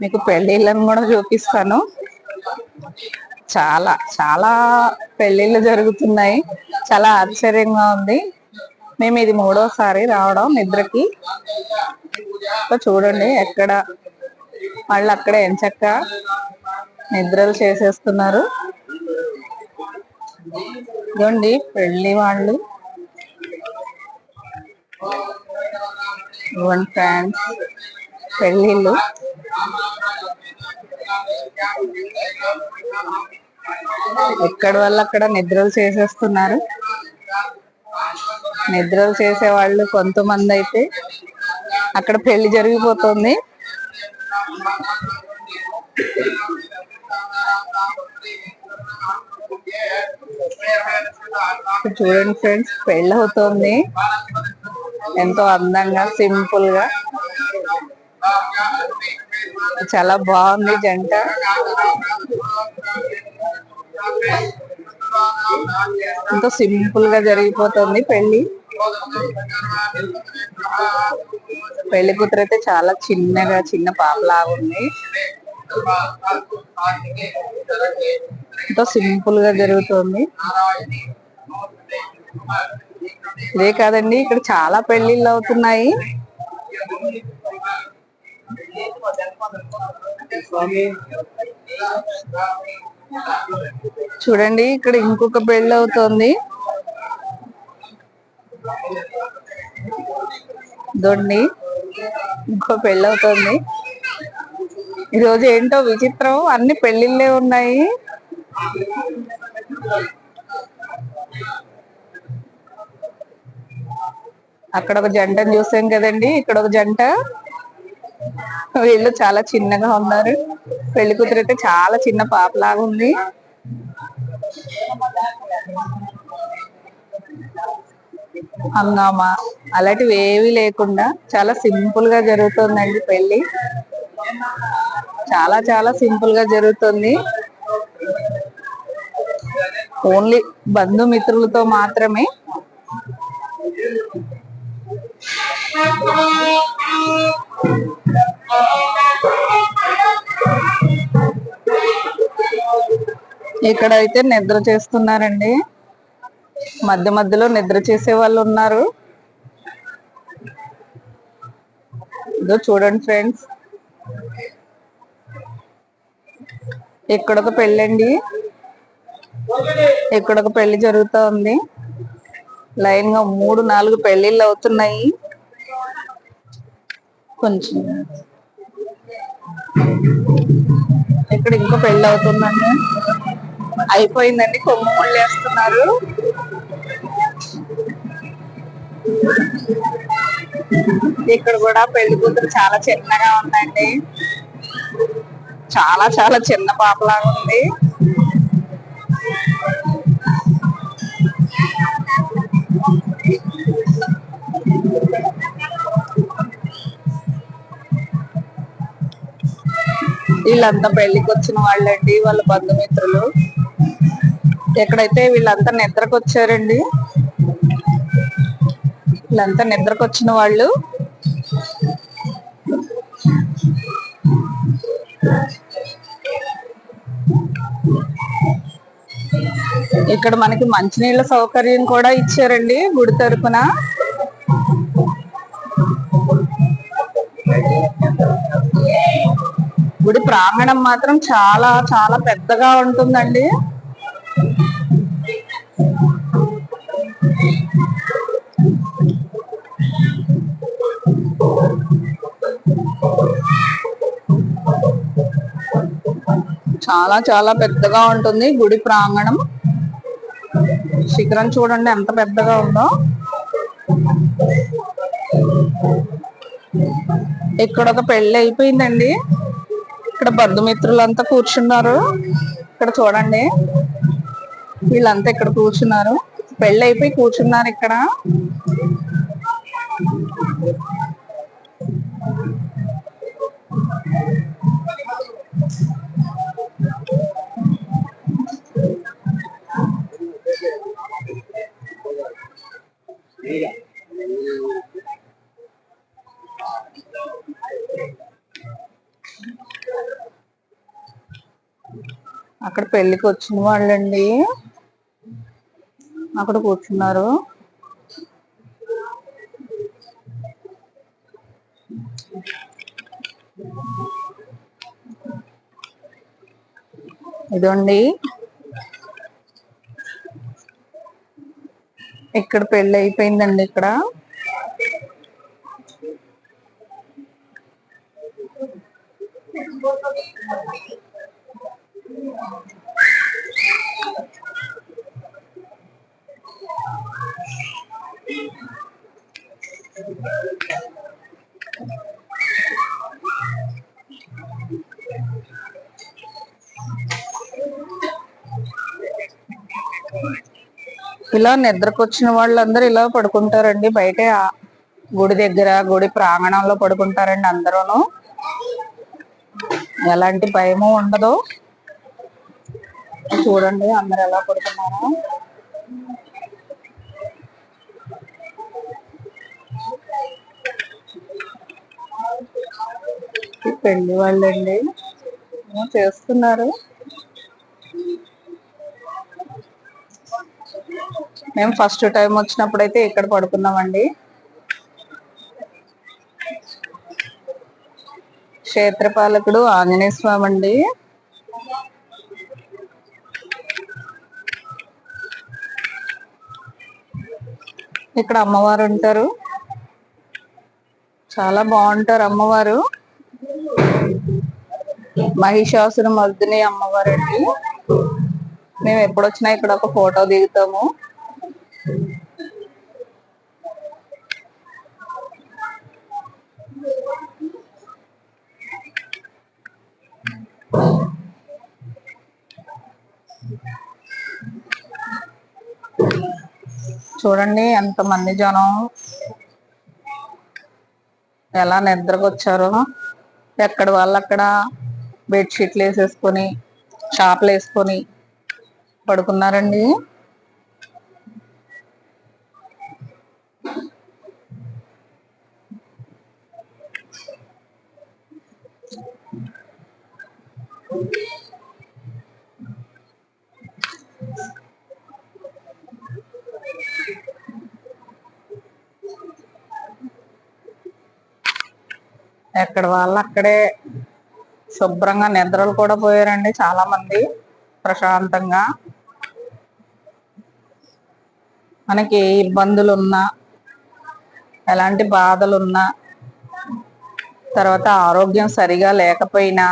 మీకు పెళ్ళిళ్ళను కూడా చూపిస్తాను. చాలా చాలా పెళ్ళిళ్ళు జరుగుతున్నాయి. చాలా ఆశ్చర్యంగా ఉంది. మేము ఇది మూడోసారి రావడం నిద్రకి. చూడండి ఎక్కడ వాళ్ళు అక్కడే ఎంచక్క నిద్రలు చేసేస్తున్నారు. ఇదిగోండి పెళ్లి వాళ్ళు, ఫ్యాన్స్ పెళ్ళిళ్ళు. ఎక్కడ వాళ్ళు అక్కడ నిద్రలు చేసేస్తున్నారు. నిద్రలు చేసే వాళ్ళు కొంతమంది అయితే అక్కడ పెళ్లి జరిగిపోతుంది. చూడండి ఫ్రెండ్స్, పెళ్ళి అవుతుంది ఎంతో అందంగా, సింపుల్ గా. చాలా బాగుంది జంట. ఎంతో సింపుల్ గా జరిగిపోతుంది పెళ్లి. పెళ్లి కూతురు అయితే చాలా చిన్నగా, చిన్న పాపలాగా ఉంది. ఎంతో సింపుల్ గా జరుగుతుంది. ఇదే కాదండి, ఇక్కడ చాలా పెళ్లిళ్ళు అవుతున్నాయి. చూడండి, ఇక్కడ ఇంకొక పెళ్లి అవుతోంది. దొండి ఇంకో పెళ్లి అవుతోంది. ఈరోజు ఏంటో విచిత్రం, అన్ని పెళ్లిళ్ళే ఉన్నాయి. అక్కడ ఒక జంటను చూసాం కదండి, ఇక్కడ ఒక జంట. వీళ్ళు చాలా చిన్నగా ఉన్నారు. పెళ్లి కూతురు అయితే చాలా చిన్న పాపలాగా ఉంది. హంగామా అలాంటివి ఏవి లేకుండా చాలా సింపుల్ గా జరుగుతుందండి పెళ్లి. చాలా చాలా సింపుల్ గా జరుగుతుంది. ఓన్లీ బంధుమిత్రులతో మాత్రమే. ఇక్కడైతే నిద్ర చేస్తున్నారండి. మధ్య మధ్యలో నిద్ర చేసే వాళ్ళు ఉన్నారు. ఇదో చూడండి ఫ్రెండ్స్, ఇక్కడొక పెళ్ళండి. ఇక్కడొక పెళ్లి జరుగుతూ ఉంది. లైన్ గా 3-4 పెళ్లిళ్ళు అవుతున్నాయి. కొంచెం ఇక్కడ ఇంకో పెళ్లి అవుతుందండి. అయిపోయిందండి, కొమ్ము ముళ్ళు వేస్తున్నారు. ఇక్కడ కూడా పెళ్లి కూతురు చాలా చిన్నగా ఉందండి. చాలా చాలా చిన్న పాపలాగా ఉంది. వీళ్ళంతా పెళ్లికి వచ్చిన వాళ్ళండి, వాళ్ళ బంధుమిత్రులు. ఎక్కడైతే వీళ్ళంతా నిద్రకు వచ్చారండి. వీళ్ళంతా నిద్రకు వచ్చిన వాళ్ళు. ఇక్కడ మనకి మంచినీళ్ళ సౌకర్యం కూడా ఇచ్చారండి గుడి తరపున. గుడి ప్రాంగణం మాత్రం చాలా చాలా పెద్దగా ఉంటుందండి. చాలా చాలా పెద్దగా ఉంటుంది గుడి ప్రాంగణం. శిఖరం చూడండి ఎంత పెద్దగా ఉందో. ఇక్కడ ఒక పెళ్లి అయిపోయిందండి. ఇక్కడ బంధుమిత్రులంతా కూర్చున్నారు. ఇక్కడ చూడండి, వీళ్ళంతా ఇక్కడ కూర్చున్నారు. పెళ్లి అయిపోయి కూర్చున్నారు ఇక్కడ. అక్కడ పెళ్లికి వచ్చిన వాళ్ళండి అక్కడ కూర్చున్నారు. ఇదండి ఇక్కడ పెళ్లి అయిపోయిందండి. ఇక్కడ ఇలా నిద్రకొచ్చిన వాళ్ళందరూ ఇలా పడుకుంటారండి. బయట గుడి దగ్గర గుడి ప్రాంగణంలో పడుకుంటారండి. అందరూను ఎలాంటి భయము ఉండదు. చూడండి అందరు ఎలా పడుకున్నారో. పెళ్లి వాళ్ళండి చేస్తున్నారు. మేము ఫస్ట్ టైం వచ్చినప్పుడైతే ఇక్కడ పడుకున్నామండి. క్షేత్రపాలకుడు ఆంజనేయ స్వామి అండి. ఇక్కడ అమ్మవారు ఉంటారు. చాలా బాగుంటారు అమ్మవారు. మహిషాసుర మర్దిని అమ్మవారు అండి. మేము ఎప్పుడొచ్చినా ఇక్కడ ఒక ఫోటో దిగుతాము. చూడండి ఎంతమంది జనం ఎలా నిద్రకొచ్చారో. ఎక్కడ వాళ్ళు అక్కడ బెడ్షీట్లు వేసేసుకొని చాపలు వేసుకొని పడుకున్నారండి. ఎక్కడ వాళ్ళు అక్కడే శుభ్రంగా నిద్రలు కూడా పోయారండి చాలా మంది ప్రశాంతంగా. మనకి ఏ ఇబ్బందులు ఉన్నా ఎలాంటి బాధలున్నా తర్వాత ఆరోగ్యం సరిగా లేకపోయినా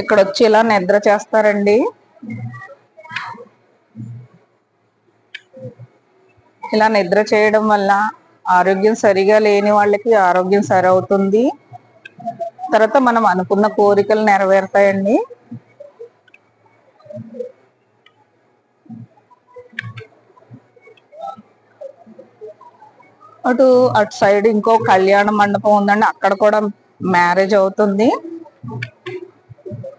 ఇక్కడ వచ్చి ఇలా నిద్ర చేస్తారండి. ఇలా నిద్ర చేయడం వల్ల ఆరోగ్యం సరిగా లేని వాళ్ళకి ఆరోగ్యం సరవుతుంది. తర్వాత మనం అనుకున్న కోరికలు నెరవేరుతాయండి. అటు సైడ్ ఇంకో కళ్యాణ మండపం ఉందండి. అక్కడ కూడా మ్యారేజ్ అవుతుంది.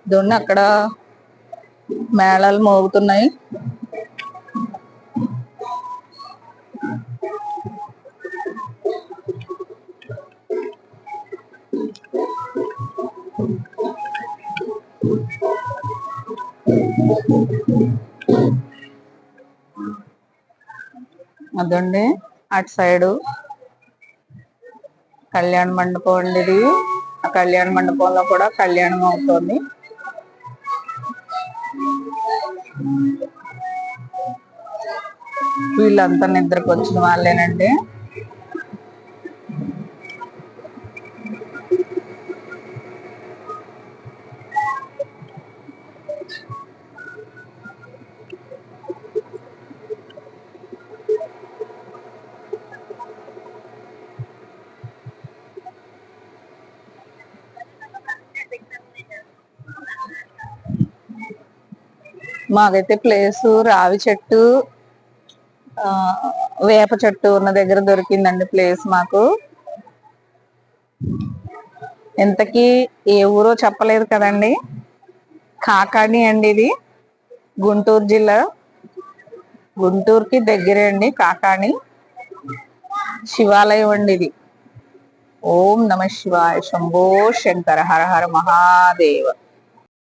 చూడండి అక్కడ మేళాలు మోగుతున్నాయి. అదండి అటు సైడు కళ్యాణ మండపం అండి ఇది. ఆ కళ్యాణ మండపంలో కూడా కళ్యాణం అవుతుంది. వీళ్ళంతా నిద్రకు వచ్చిన వాళ్ళేనండి. మాకైతే ప్లేసు రావి చెట్టు వేప చెట్టు ఉన్న దగ్గర దొరికిందండి ప్లేస్ మాకు. ఇంతకీ ఏ ఊరో చెప్పలేదు కదండి. కాకాని అండి ఇది. గుంటూరు జిల్లా, గుంటూరుకి దగ్గరే అండి కాకాని. శివాలయం అండి ఇది. ఓం నమ శివాయ. శంభో శంకర. హర హర మహాదేవ.